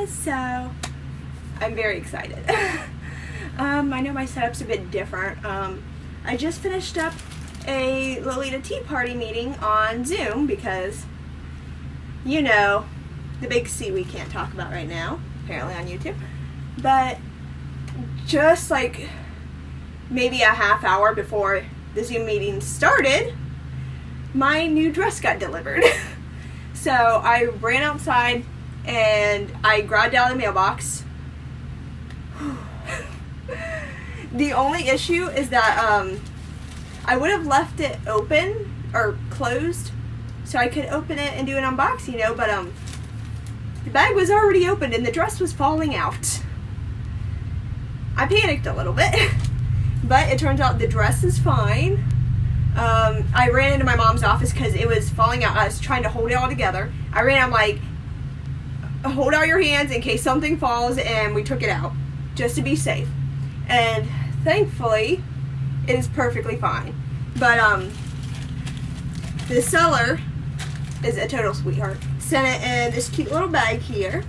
So I'm very excited. I know my setup's a bit different. I just finished up a Lolita Tea Party meeting on Zoom because, you know, the big C we can't talk about right now, apparently on YouTube. But just like maybe a half hour before the Zoom meeting started, my new dress got delivered. So I ran outside and I grabbed out of the mailbox. The only issue is that I would have left it open or closed so I could open it and do an unboxing, you know, but the bag was already opened and the dress was falling out. I panicked a little bit, but it turns out the dress is fine. I ran into my mom's office because it was falling out. I was trying to hold it all together. I'm like, hold out your hands in case something falls, and we took it out just to be safe. And thankfully, it is perfectly fine. But the seller is a total sweetheart. Sent it in this cute little bag here,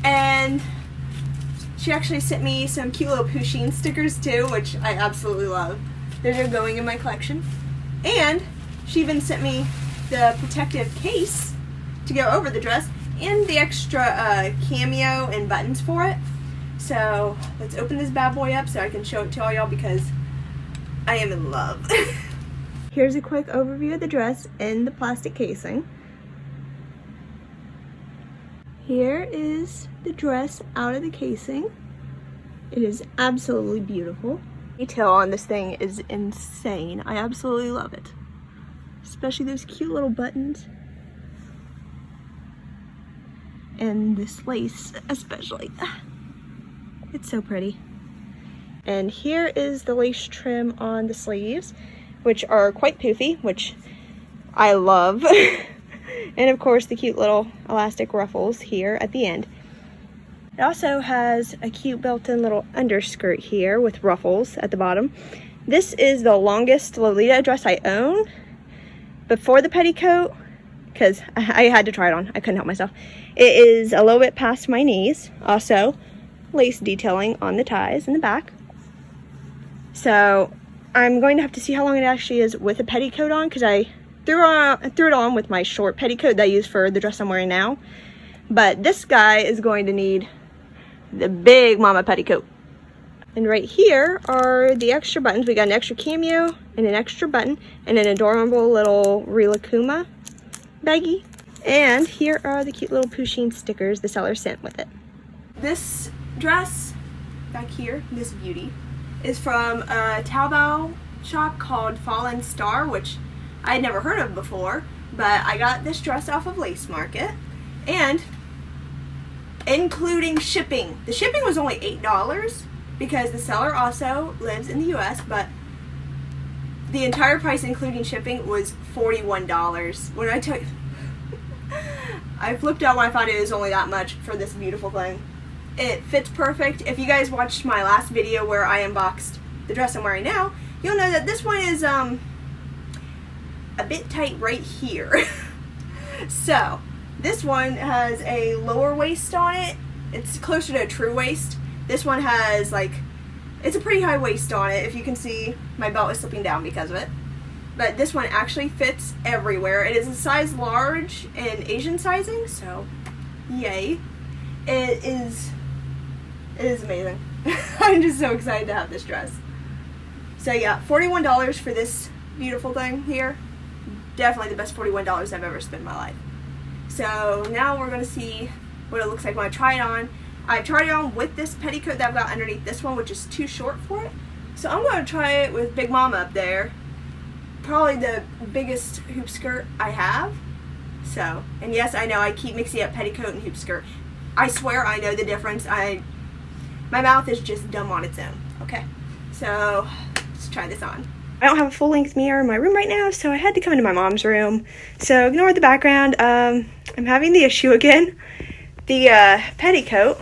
and she actually sent me some cute little Pusheen stickers too, which I absolutely love. They're going in my collection. And she even sent me the protective case to go over the dress and the extra cameo and buttons for it. So let's open this bad boy up so I can show it to all y'all because I am in love. Here's a quick overview of the dress in the plastic casing. Here is the dress out of the casing. It is absolutely beautiful. Detail on this thing is insane. I absolutely love it. Especially those cute little buttons. And this lace especially. It's so pretty. And here is the lace trim on the sleeves, which are quite poofy, which I love. And of course the cute little elastic ruffles here at the end. It also has a cute built-in little underskirt here with ruffles at the bottom. This is the longest Lolita dress I own before the petticoat, because I had to try it on. I couldn't help myself. It is a little bit past my knees. Also, lace detailing on the ties in the back. So I'm going to have to see how long it actually is with a petticoat on, because I threw it on with my short petticoat that I use for the dress I'm wearing now. But this guy is going to need the big mama petticoat. And right here are the extra buttons. We got an extra cameo and an extra button and an adorable little Rilakuma baggie. And here are the cute little Pusheen stickers the seller sent with it. This dress back here, this beauty, is from a Taobao shop called Fallen Star, which I had never heard of before, but I got this dress off of Lace Market, and including shipping. The shipping was only $8 because the seller also lives in the US, but the entire price including shipping was $41. When I took I flipped out when I found it was only that much for this beautiful thing. It fits perfect. If you guys watched my last video where I unboxed the dress I'm wearing now, you'll know that this one is a bit tight right here. So this one has a lower waist on it. It's closer to a true waist. This one has it's a pretty high waist on it. If you can see, my belt is slipping down because of it. But this one actually fits everywhere. It is a size large in Asian sizing, so yay. It is amazing. I'm just so excited to have this dress. So yeah, $41 for this beautiful thing here. Definitely the best $41 I've ever spent in my life. So now we're going to see what it looks like when I try it on. I tried it on with this petticoat that I've got underneath this one, which is too short for it. So I'm going to try it with Big Mama up there. Probably the biggest hoop skirt I have. So, and yes, I know I keep mixing up petticoat and hoop skirt. I swear I know the difference. My mouth is just dumb on its own. Okay, so let's try this on. I don't have a full-length mirror in my room right now, so I had to come into my mom's room. So ignore the background. I'm having the issue again. The petticoat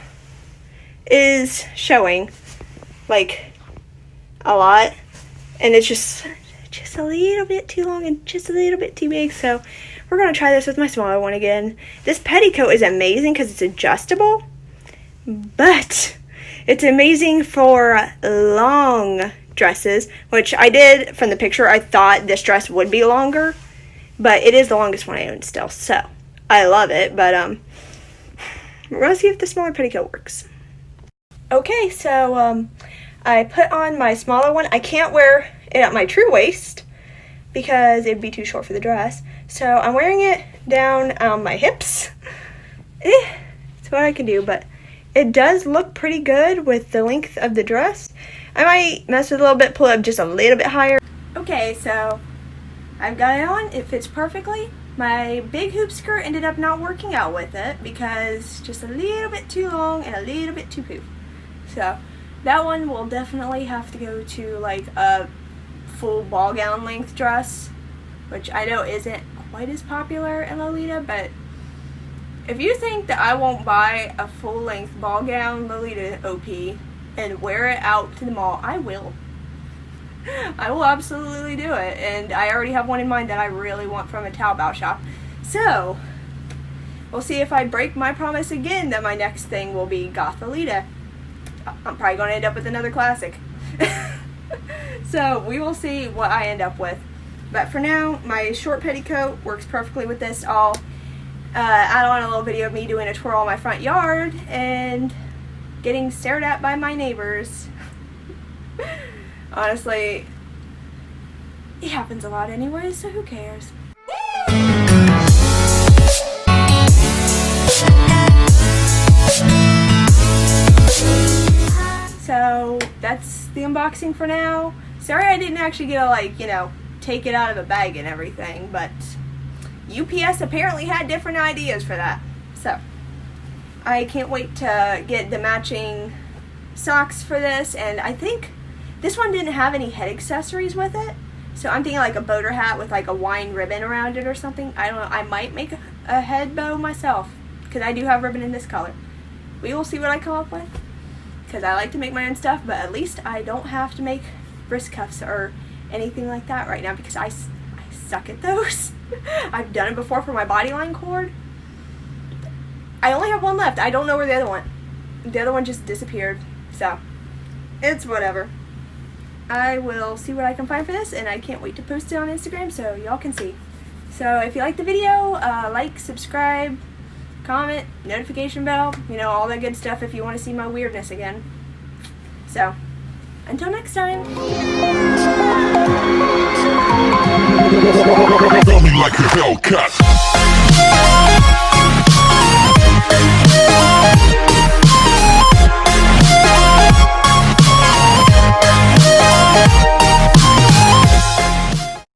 is showing a lot, and it's just a little bit too long and just a little bit too big. So we're gonna try this with my smaller one again. This petticoat is amazing because it's adjustable. but it's amazing for long dresses, which I did from the picture. I thought this dress would be longer, but it is the longest one I own still, so I love it. But we're gonna see if the smaller petticoat works. Okay, so I put on my smaller one. I can't wear it at my true waist because it'd be too short for the dress, so I'm wearing it down on my hips. It's what I can do, but it does look pretty good with the length of the dress. I might mess with it a little bit, pull it up just a little bit higher. Okay, so I've got it on. It fits perfectly. My big hoop skirt ended up not working out with it because just a little bit too long and a little bit too poop. So that one will definitely have to go to like a full ball gown length dress, which I know isn't quite as popular in Lolita, but if you think that I won't buy a full length ball gown Lolita OP and wear it out to the mall, I will. I will absolutely do it, and I already have one in mind that I really want from a Taobao shop. So we'll see if I break my promise again that my next thing will be Goth Lolita. I'm probably going to end up with another classic. So we will see what I end up with. But for now, my short petticoat works perfectly with this. I'll add on a little video of me doing a twirl in my front yard and getting stared at by my neighbors. Honestly, it happens a lot anyway, so who cares? So that's the unboxing for now. Sorry I didn't actually get to, like, you know, take it out of a bag and everything, but UPS apparently had different ideas for that. So I can't wait to get the matching socks for this, and I think this one didn't have any head accessories with it, so I'm thinking like a boater hat with like a wine ribbon around it or something. I don't know. I might make a head bow myself because I do have ribbon in this color. We will see what I come up with because I like to make my own stuff, but at least I don't have to make wrist cuffs or anything like that right now because I suck at those. I've done it before for my bodyline cord. I only have one left. I don't know where the other one just disappeared, so it's whatever. I will see what I can find for this, and I can't wait to post it on Instagram so y'all can see. So if you like the video, like, subscribe, comment, notification bell, you know, all that good stuff if you want to see my weirdness again. So, until next time. Tell me like a Hellcat.